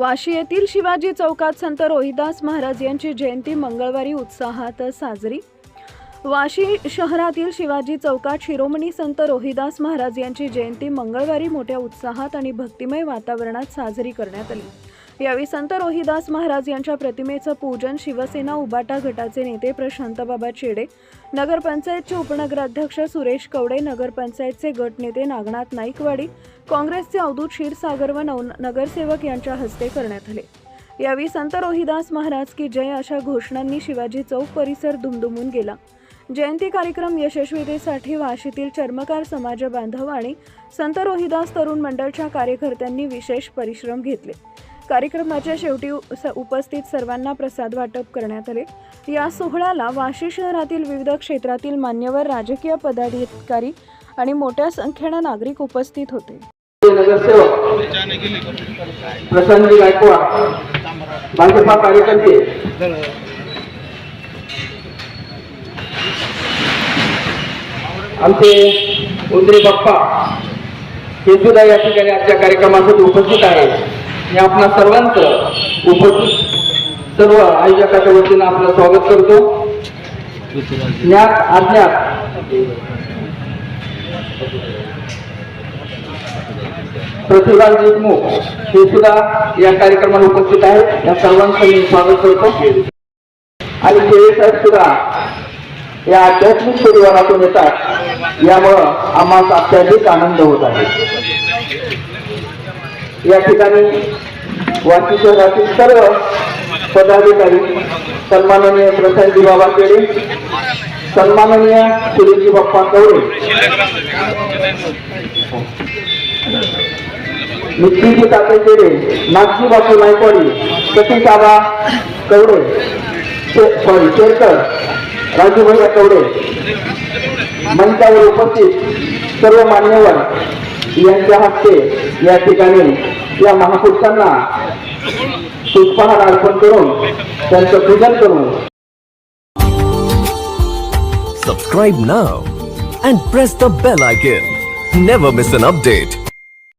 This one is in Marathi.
वाशी येथील शिवाजी चौकात संत रोहिदास महाराज यांची जयंती मंगळवारी उत्साहात साजरी। वाशी शहरातील शिवाजी चौकात शिरोमणी संत रोहिदास महाराज यांची जयंती मंगळवारी मोठ्या उत्साहात आणि भक्तिमय वातावरणात साजरी करण्यात आली। यावेळी संत रोहिदास महाराज यांच्या प्रतिमेचं पूजन शिवसेना उबाटा गटाचे नेते प्रशांतबाबा चेडे, नगरपंचायतचे उपनगराध्यक्ष सुरेश कवडे, नगरपंचायतचे गटनेते नागनाथ नाईकवाडी, काँग्रेसचे अवधूत क्षीरसागर व नगरसेवक यांच्या हस्ते करण्यात आले। यावेळी संत रोहिदास महाराज की जय अशा घोषणांनी शिवाजी चौक परिसर दुमदुमून गेला। जयंती कार्यक्रम यशस्वीतेसाठी वाशीतील चर्मकार समाज बांधव आणि संत रोहिदास तरुण मंडळच्या कार्यकर्त्यांनी विशेष परिश्रम घेतले। कार्यक्रमाच्या शेवटी उपस्थित सर्वांना प्रसाद वाटप करण्यात आले। या सोहळ्याला वाशी शहरातील विविध क्षेत्रातील मान्यवर राजकीय पदाधिकारी आणि मोठ्या संख्येने नागरिक उपस्थित होते। नगरसेवक प्रशांत गायकवाड, भाजपा कार्यकर्ते, आमचे उंदरी बाप्पा हे सुद्धा या ठिकाणी आजच्या कार्यक्रमासाठी उपस्थित आहेत। मी आपणा सर्वांचं उपस्थित सर्व आयोजकाच्या वतीनं आपलं स्वागत करतो। ज्ञात अज्ञात प्रतिभा देशमुख हे सुद्धा या कार्यक्रमाला उपस्थित आहेत। या सर्वांचं मी स्वागत करतो आणि खेळे साहेब सुद्धा या आध्यात्मिक परिवारातून येतात, यामुळं आम्हाला अत्याधिक आनंद होत आहे। या ठिकाणी वाशी शहरातील सर्व पदाधिकारी, सन्माननीय प्रशांत बाबा चेडे, सन्माननीय सुरेश बाप्पा कवडे, नितीजी ताते चेडे, नागजी बापू नायकवाडी, सतीश आबा कवडे, शेरकर, राजूभाई कवडे, मंचावर उपस्थित सर्व मान्यवर यांच्या हस्ते या ठिकाणी या महापुरुषांना पुष्पहार अर्पण करून त्यांचं पूजन करून Subscribe now and press the bell icon. Never miss an update.